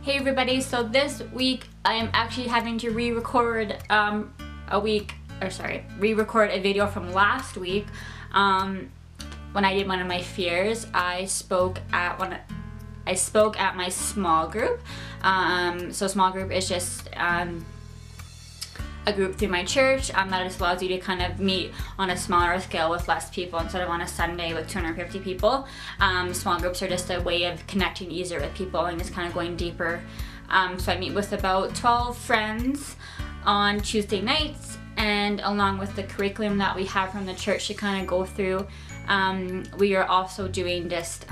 Hey everybody, so this week I am actually having to re-record re-record a video from last week. When I did one of my fears, I spoke at my small group. So small group is just a group through my church that just allows you to kind of meet on a smaller scale with less people instead of on a Sunday with 250 people. Small groups are just a way of connecting easier with people and just kind of going deeper. So I meet with about 12 friends on Tuesday nights, and along with the curriculum that we have from the church to kind of go through, we are also doing just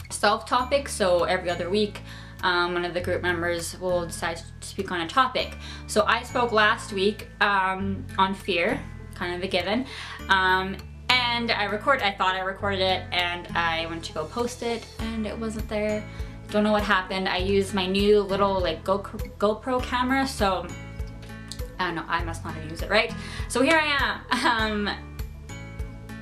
self-topics. So every other week one of the group members will decide to speak on a topic. So I spoke last week on fear, kind of a given, and I thought I recorded it, and I went to go post it and it wasn't there. Don't know what happened. I used my new little like GoPro camera, so I don't know, I must not have used it right. So here I am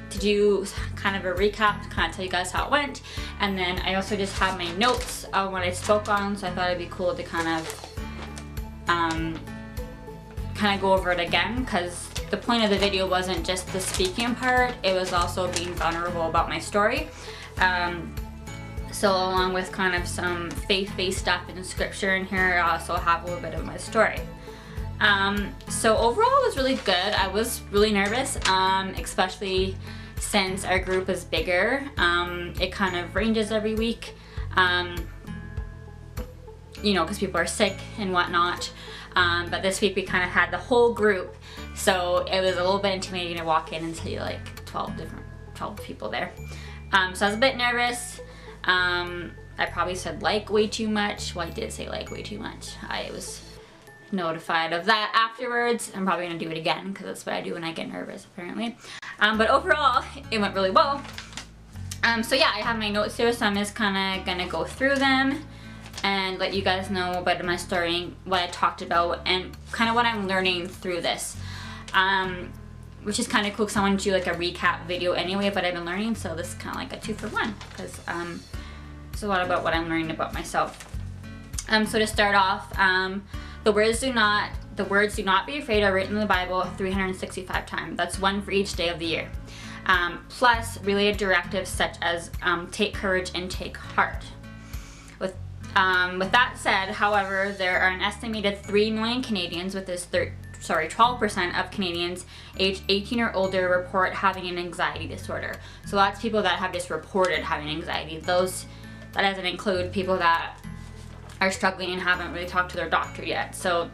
to do kind of a recap, to kind of tell you guys how it went. And then I also just have my notes of what I spoke on, so I thought it'd be cool to kind of go over it again, because the point of the video wasn't just the speaking part, it was also being vulnerable about my story. So along with kind of some faith-based stuff in scripture in here, I also have a little bit of my story. So overall it was really good. I was really nervous, especially since our group is bigger. It kind of ranges every week, you know, because people are sick and whatnot. But this week we kind of had the whole group, so it was a little bit intimidating to walk in and see like 12 people there. So I was a bit nervous. I probably said like way too much. Well, I did say like way too much. I was notified of that afterwards. I'm probably gonna do it again because that's what I do when I get nervous, apparently. But overall it went really well. So yeah, I have my notes here, so I'm just kind of gonna go through them and let you guys know about my story, what I talked about, and kind of what I'm learning through this, which is kind of cool because I want to do like a recap video anyway, but I've been learning, so this is kind of like a 2-for-1 because it's a lot about what I'm learning about myself. So to start off, the words "do not be afraid" are written in the Bible 365 times. That's one for each day of the year. Plus related directives such as take courage and take heart. With that said, however, there are an estimated 3 million Canadians, with this 12% of Canadians aged 18 or older report having an anxiety disorder. So lots of people that have just reported having anxiety. That doesn't include people that are struggling and haven't really talked to their doctor yet. So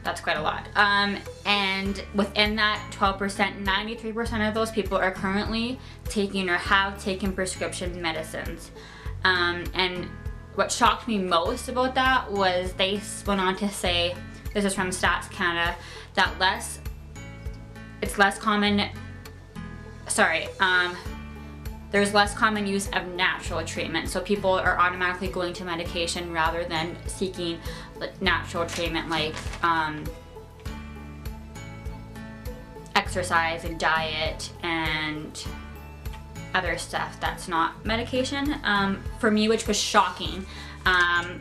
that's quite a lot. And within that 12%, 93% of those people are currently taking or have taken prescription medicines. And what shocked me most about that was they went on to say, this is from Stats Canada, that there's less common use of natural treatment. So people are automatically going to medication rather than seeking natural treatment like exercise and diet and other stuff that's not medication. For me, which was shocking,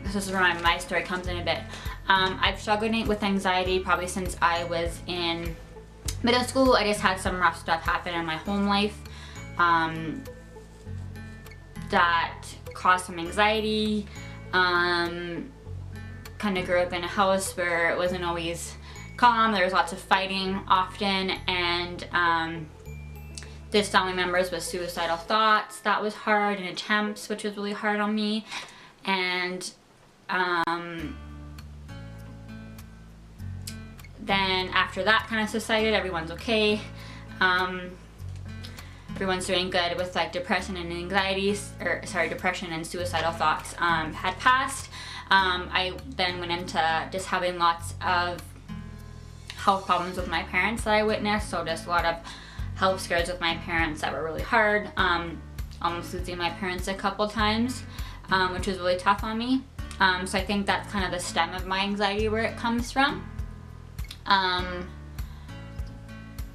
this is where my story comes in a bit. I've struggled with anxiety probably since I was in middle school. I just had some rough stuff happen in my home life that caused some anxiety. Kind of grew up in a house where it wasn't always calm. There was lots of fighting often, and there's family members with suicidal thoughts. That was hard, and attempts, which was really hard on me. And then after that kind of subsided, everyone's okay. Everyone's doing good with like depression and anxieties, depression and suicidal thoughts had passed. I then went into just having lots of health problems with my parents that I witnessed. So just a lot of health scares with my parents that were really hard. Almost losing my parents a couple times, which was really tough on me. So I think that's kind of the stem of my anxiety, where it comes from.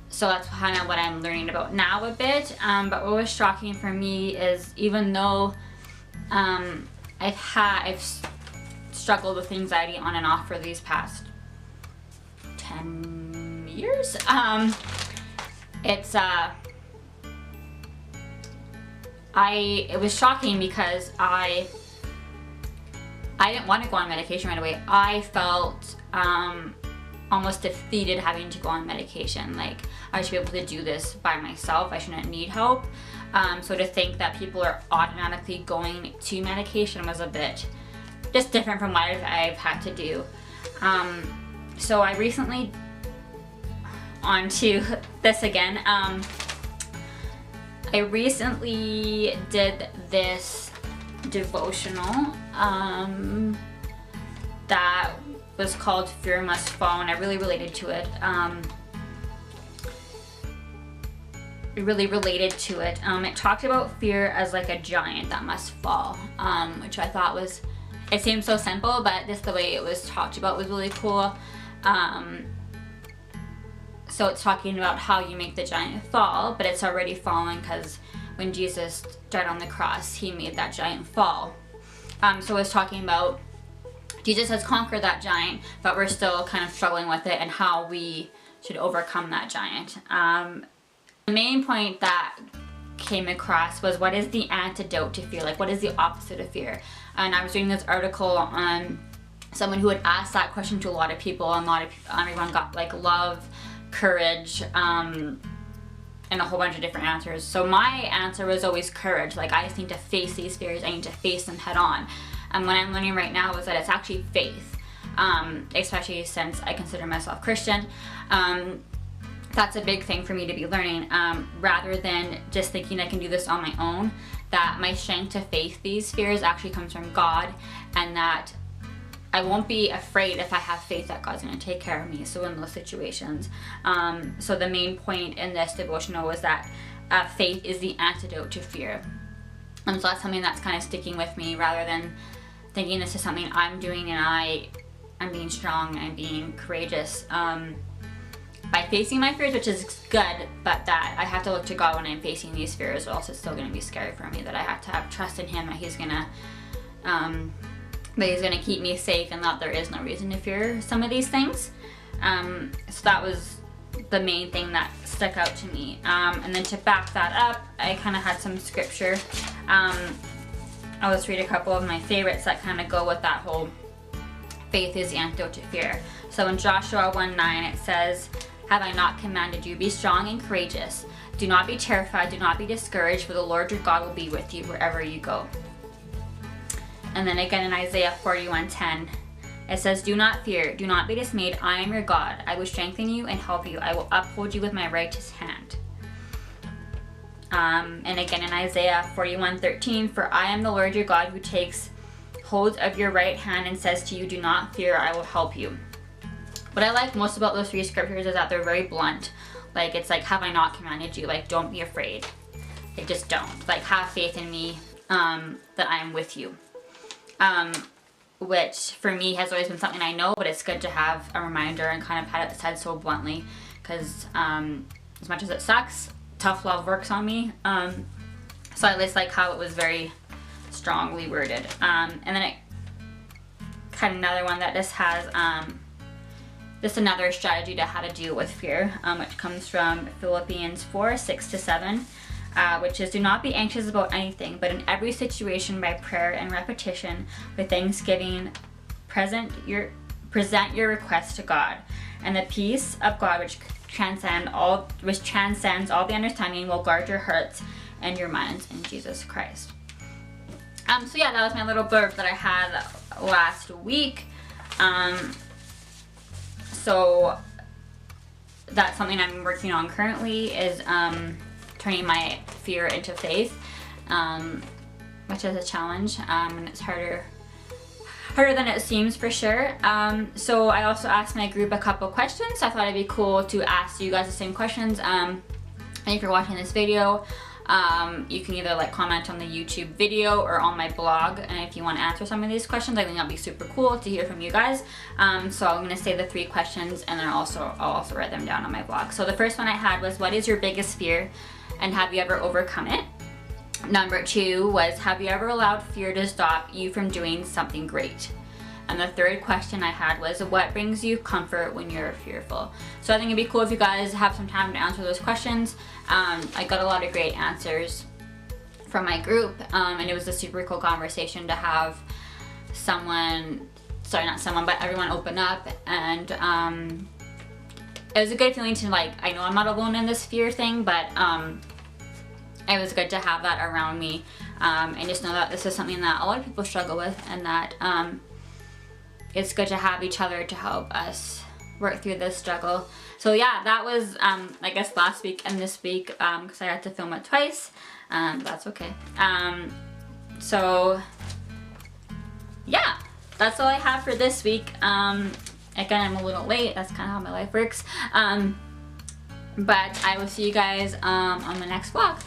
So that's kind of what I'm learning about now a bit. But what was shocking for me is, even though I've struggled with anxiety on and off for these past 10 years. It was shocking because I didn't want to go on medication right away. I felt almost defeated having to go on medication. Like, I should be able to do this by myself. I shouldn't need help. So to think that people are automatically going to medication was a bit just different from what I've had to do. So I recently, onto this again, I recently did this devotional that was called Fear Must Fall, and I really related to it. It talked about fear as like a giant that must fall, which I thought was, it seemed so simple, but just the way it was talked about was really cool. So it's talking about how you make the giant fall, but it's already fallen because when Jesus died on the cross, he made that giant fall. So it's talking about Jesus has conquered that giant, but we're still kind of struggling with it and how we should overcome that giant. The main point that came across was, what is the antidote to fear? Like, what is the opposite of fear? And I was reading this article on someone who had asked that question to a lot of people, and everyone got like love, courage, and a whole bunch of different answers. So my answer was always courage. Like, I just need to face these fears. I need to face them head on. And what I'm learning right now is that it's actually faith, especially since I consider myself Christian. That's a big thing for me to be learning, rather than just thinking I can do this on my own, that my strength to face these fears actually comes from God, and that I won't be afraid if I have faith that God's going to take care of me. So in those situations, so the main point in this devotional was that faith is the antidote to fear. And so that's something that's kind of sticking with me, rather than thinking this is something I'm doing and I'm being strong and being courageous by facing my fears, which is good, but that I have to look to God when I'm facing these fears, or else it's still going to be scary for me. That I have to have trust in Him, that He's gonna keep me safe, and that there is no reason to fear some of these things. So that was the main thing that stuck out to me. And then to back that up, I kind of had some scripture. I'll just read a couple of my favorites that kind of go with that whole faith is the antidote to fear. So in Joshua 1:9 it says, "Have I not commanded you, be strong and courageous? Do not be terrified, do not be discouraged, for the Lord your God will be with you wherever you go." And then again in Isaiah 41:10, it says, "Do not fear, do not be dismayed, I am your God. I will strengthen you and help you. I will uphold you with my righteous hand." And again in Isaiah 41:13, "For I am the Lord your God who takes hold of your right hand and says to you, do not fear, I will help you." What I like most about those three scriptures is that they're very blunt. Like, it's like, have I not commanded you? Like, don't be afraid. Like, just don't. Like, have faith in me, that I am with you. Which for me has always been something I know, but it's good to have a reminder and kind of have it said so bluntly, because as much as it sucks, tough love works on me. So I just like how it was very strongly worded. And then it kind of another one that just has just another strategy to how to deal with fear, which comes from Philippians 4:6-7, which is, "Do not be anxious about anything, but in every situation by prayer and repetition with thanksgiving present your requests to God, and the peace of God which transcends all the understanding will guard your hearts and your minds in Jesus Christ." So yeah, that was my little blurb that I had last week. So that's something I'm working on currently, is turning my fear into faith, which is a challenge, and it's harder than it seems, for sure. So I also asked my group a couple questions. So I thought it'd be cool to ask you guys the same questions. And if you're watching this video, you can either like comment on the YouTube video or on my blog, and if you want to answer some of these questions, I think that'd be super cool to hear from you guys. So I'm gonna say the 3 questions, and then I'll also write them down on my blog. So the first one I had was, what is your biggest fear, and have you ever overcome it? Number 2 was, have you ever allowed fear to stop you from doing something great? And the third question I had was, what brings you comfort when you're fearful? So I think it'd be cool if you guys have some time to answer those questions. I got a lot of great answers from my group, and it was a super cool conversation to have someone, sorry, not someone, but everyone open up. And it was a good feeling to, like, I know I'm not alone in this fear thing, but it was good to have that around me, and just know that this is something that a lot of people struggle with, and that it's good to have each other to help us work through this struggle. So yeah, that was I guess last week and this week, because I had to film it twice. That's okay. So yeah, that's all I have for this week. Again, I'm a little late. That's kind of how my life works. But I will see you guys on the next vlog.